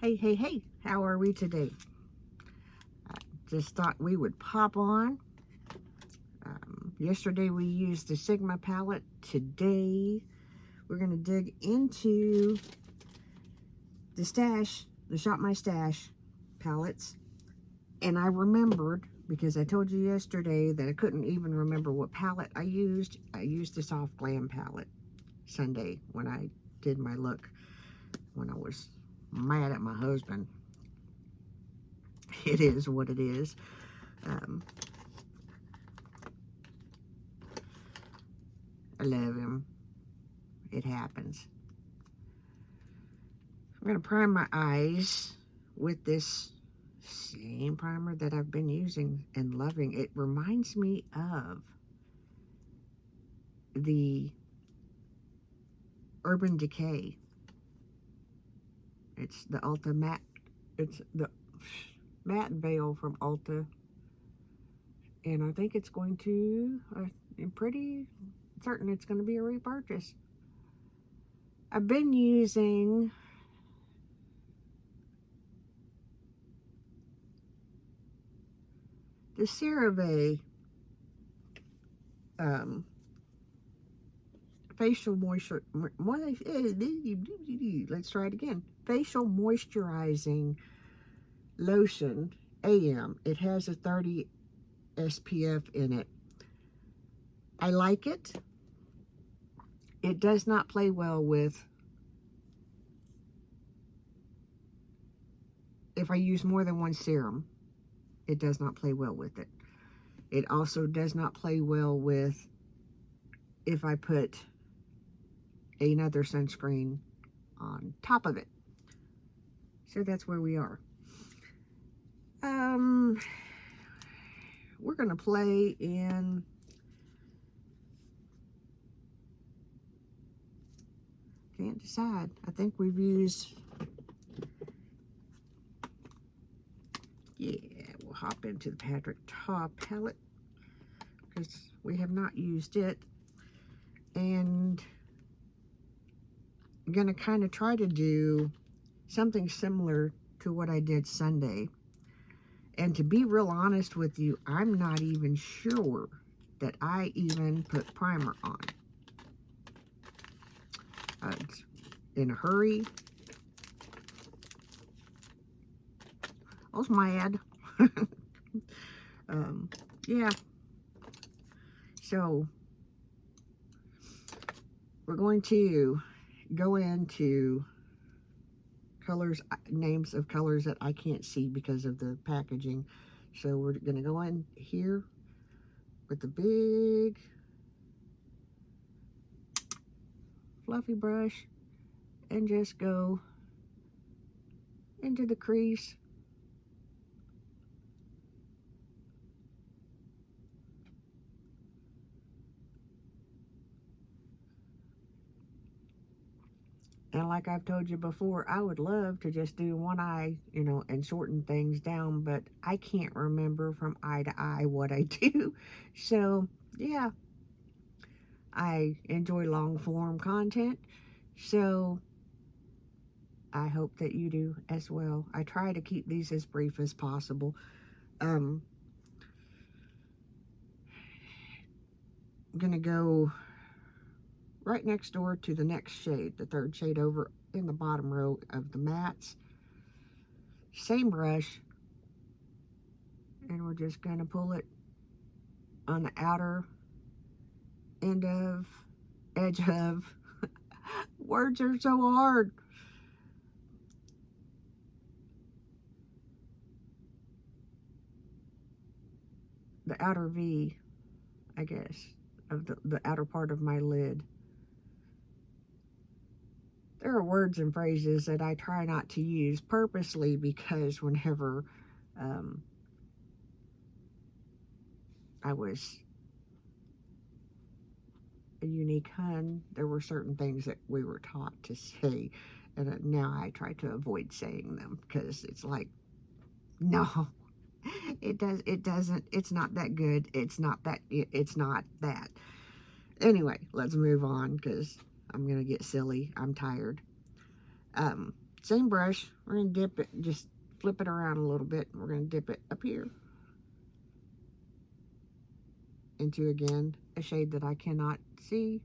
Hey, how are we today? Just thought we would pop on. Yesterday we used the Sigma palette. Today we're going to dig into the stash, the Shop My Stash palettes. And I remembered, because I told you yesterday that I couldn't even remember what palette I used. I used the Soft Glam palette Sunday when I did my look, when I was mad at my husband. It is what it is. I love him. It happens. I'm going to prime my eyes with this same primer that I've been using and loving. It reminds me of the Urban Decay. It's the Ulta Matte. It's the matte veil from Ulta. And I think it's going to, I'm pretty certain it's going to be a repurchase. I've been using the CeraVe facial moisture. Let's try it again. Facial moisturizing lotion AM. It has a 30 SPF in it. I like it. It does not play well with, if I use more than one serum, it does not play well with it. It also does not play well with if I put another sunscreen on top of it. So that's where we are. We're going to play in can't decide. I think we've used, we'll hop into the Patrick Ta palette because we have not used it. And I'm going to kind of try to do something similar to what I did Sunday. And to be real honest with you, I'm not even sure that I even put primer on. It's in a hurry. I was mad. Yeah. So we're going to go into colors, names of colors that I can't see because of the packaging. So we're going to go in here with the big fluffy brush and just go into the crease. And like I've told you before, I would love to just do one eye, and shorten things down, but I can't remember from eye to eye what I do. So, yeah, I enjoy long form content. So, I hope that you do as well. I try to keep these as brief as possible. I'm going to go right next door to the next shade, the third shade over in the bottom row of the mattes. Same brush. And we're just going to pull it on the outer edge of, words are so hard. The outer V, I guess, of the outer part of my lid. There are words and phrases that I try not to use purposely because whenever I was a unique hun, there were certain things that we were taught to say, and now I try to avoid saying them because it's like, no, it's not that good, it's not that. Anyway, let's move on because I'm gonna get silly. I'm tired. Same brush. We're going to dip it, just flip it around a little bit. We're going to dip it up here into, again, a shade that I cannot see.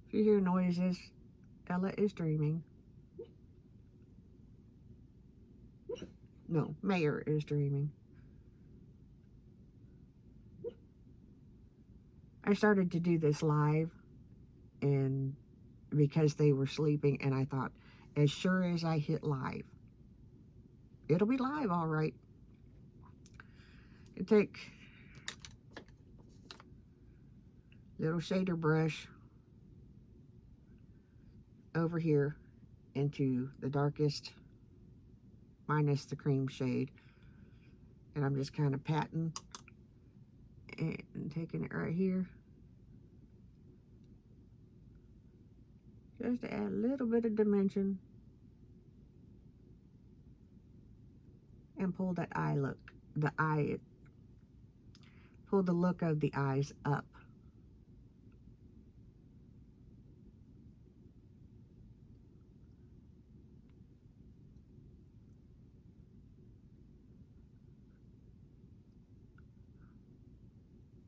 If you hear noises, Ella is dreaming. No, Mayor is dreaming. I started to do this live, and because they were sleeping, and I thought, as sure as I hit live, it'll be live all right. I take a little shader brush over here into the darkest minus the cream shade, and I'm just kind of patting and taking it right here just to add a little bit of dimension and pull that eye look, pull the look of the eyes up.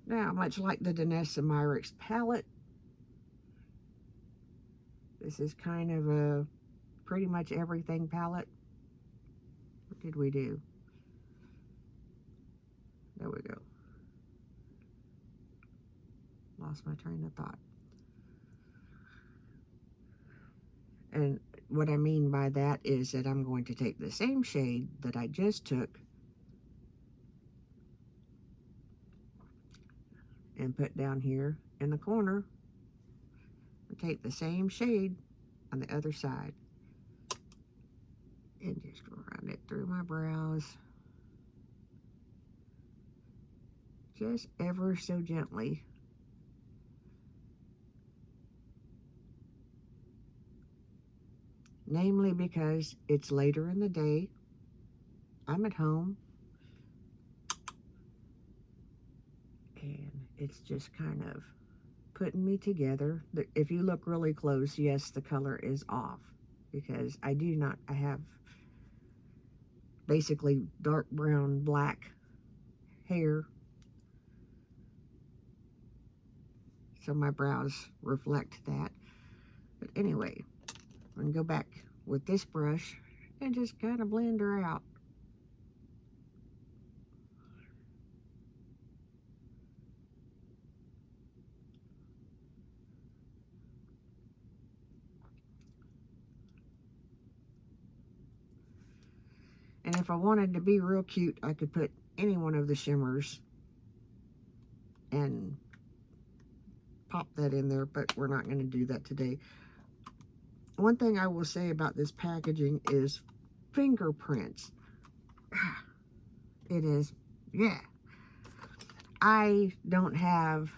Now, much like the Danessa Myricks palette, this is kind of a pretty much everything palette. What did we do? There we go. Lost my train of thought. And what I mean by that is that I'm going to take the same shade that I just took and put down here in the corner, and take the same shade on the other side and just run it through my brows just ever so gently. Namely because it's later in the day, I'm at home, and it's just kind of putting me together. If you look really close, yes, the color is off because I have basically dark brown, black hair, so my brows reflect that. But anyway, I'm going to go back with this brush and just kind of blend her out. And if I wanted to be real cute, I could put any one of the shimmers and pop that in there, but we're not going to do that today. One thing I will say about this packaging is fingerprints. It is, yeah. I don't have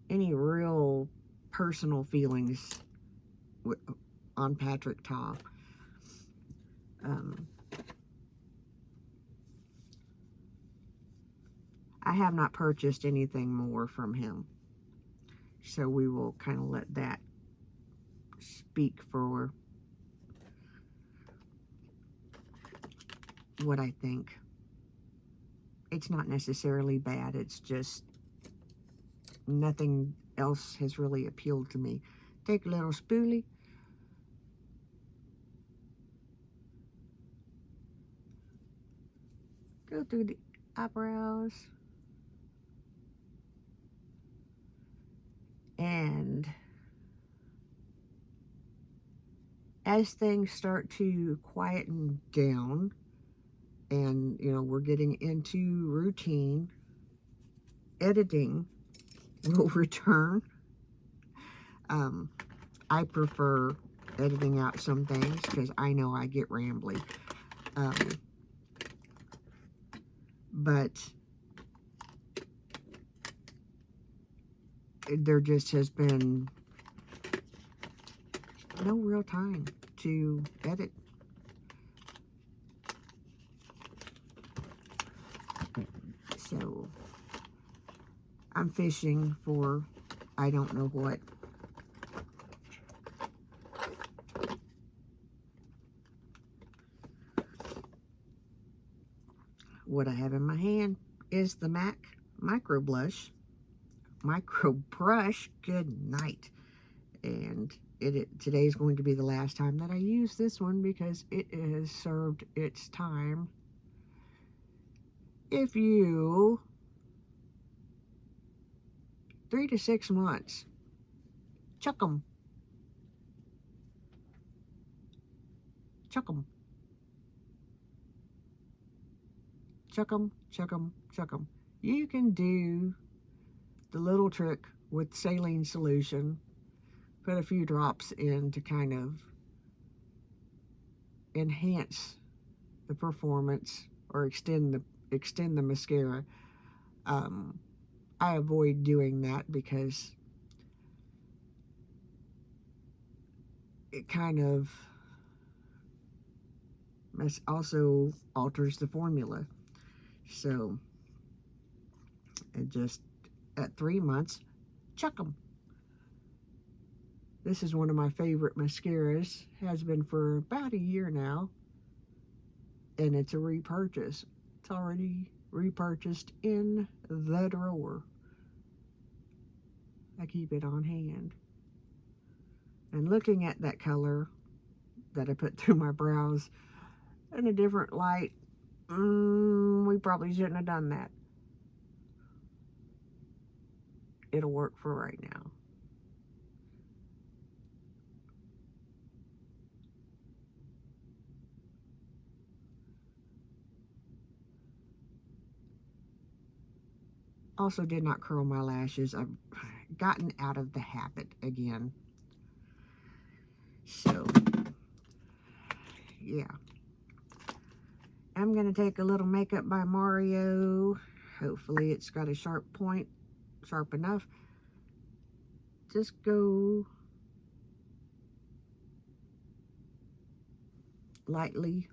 any real personal feelings on Patrick Ta. I have not purchased anything more from him, so we will kind of let that speak for what I think. It's not necessarily bad, it's just nothing else has really appealed to me. Take a little spoolie, go through the eyebrows, and as things start to quieten down and, you know, we're getting into routine, editing will return. I prefer editing out some things because I know I get rambly. But there just has been no real time to edit. So I'm fishing for I don't know what. What I have in my hand is the MAC Micro Brush. Good night. And today is going to be the last time that I use this one because it has served its time. If you 3 to 6 months, chuck them. Chuck them. Chuck them, chuck them, chuck them. You can do the little trick with saline solution. Put a few drops in to kind of enhance the performance or extend the mascara. I avoid doing that because it kind of also alters the formula. So it just at 3 months, chuck them. This is one of my favorite mascaras. Has been for about a year now. And it's a repurchase. It's already repurchased in the drawer. I keep it on hand. And looking at that color that I put through my brows in a different light, we probably shouldn't have done that. It'll work for right now. Also did not curl my lashes. I've gotten out of the habit again. So, yeah. I'm going to take a little Makeup by Mario. Hopefully it's got a sharp point, sharp enough. Just go lightly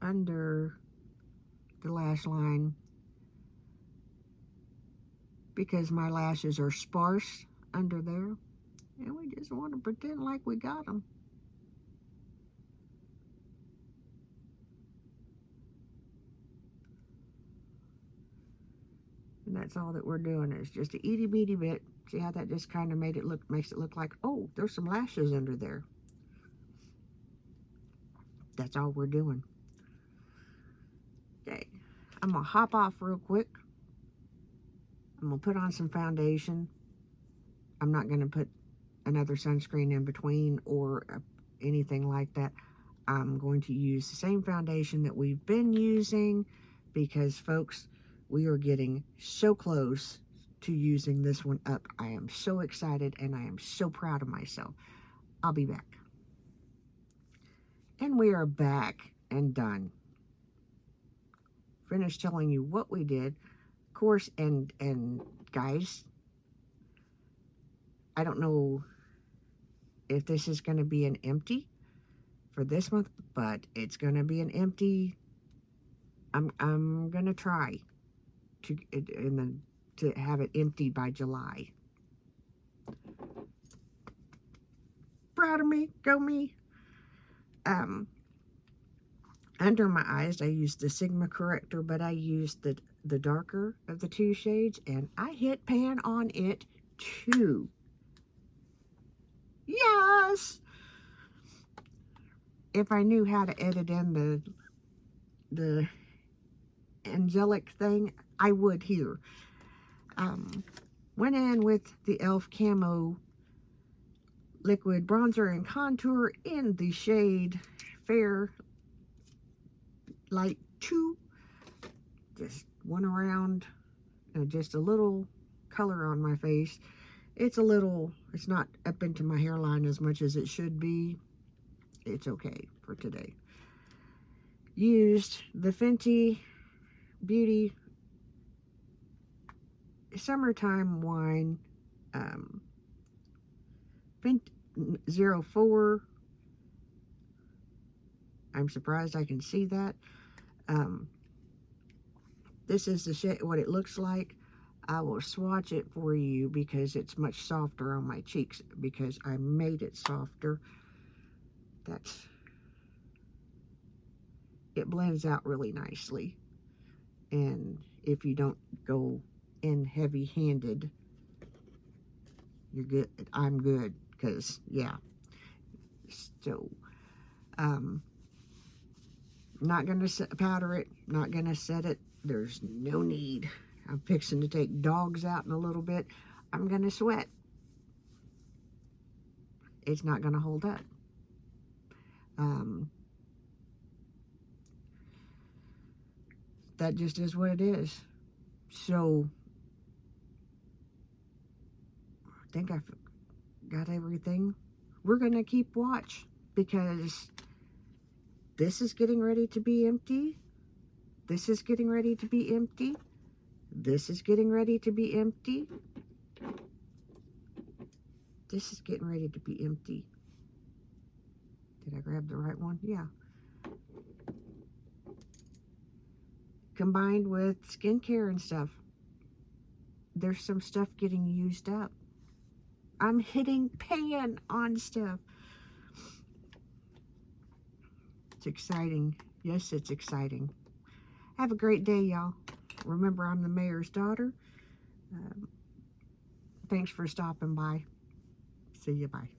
under the lash line because my lashes are sparse under there, and we just want to pretend like we got them. And that's all that we're doing is just a itty bitty bit. See how that just kind of makes it look like, oh, there's some lashes under there. That's all we're doing. Okay, I'm gonna hop off real quick. I'm gonna put on some foundation. I'm not gonna put another sunscreen in between or anything like that. I'm going to use the same foundation that we've been using because, folks, we are getting so close to using this one up. I am so excited and I am so proud of myself. I'll be back. And we are back and done. Finished telling you what we did. Of course, and guys, I don't know if this is going to be an empty for this month, but it's going to be an empty. I'm going to try to have it empty by July. Proud of me, go me. Under my eyes, I used the Sigma corrector, but I used the darker of the two shades, and I hit pan on it too. Yes! If I knew how to edit in the angelic thing, I would here. Went in with the e.l.f. Camo liquid bronzer and contour in the shade Fair Light 2. Just went around just a little color on my face. It's not up into my hairline as much as it should be. It's okay for today. Used the Fenty Beauty Summertime Wine Fenty 04 I'm surprised I can see that. This is what it looks like. I will swatch it for you because it's much softer on my cheeks because I made it softer. It blends out really nicely. And if you don't go in heavy-handed, you're good. I'm good because, yeah. So, not going to powder it, not going to set it. There's no need. I'm fixing to take dogs out in a little bit. I'm going to sweat. It's not going to hold up. That just is what it is. So, I think I've got everything. We're going to keep watch because this is getting ready to be empty. This is getting ready to be empty. This is getting ready to be empty. This is getting ready to be empty. Did I grab the right one? Yeah. Combined with skincare and stuff, there's some stuff getting used up. I'm hitting pan on stuff. It's exciting. Yes, it's exciting. Have a great day, y'all. Remember, I'm the mayor's daughter. Thanks for stopping by. See you. Bye.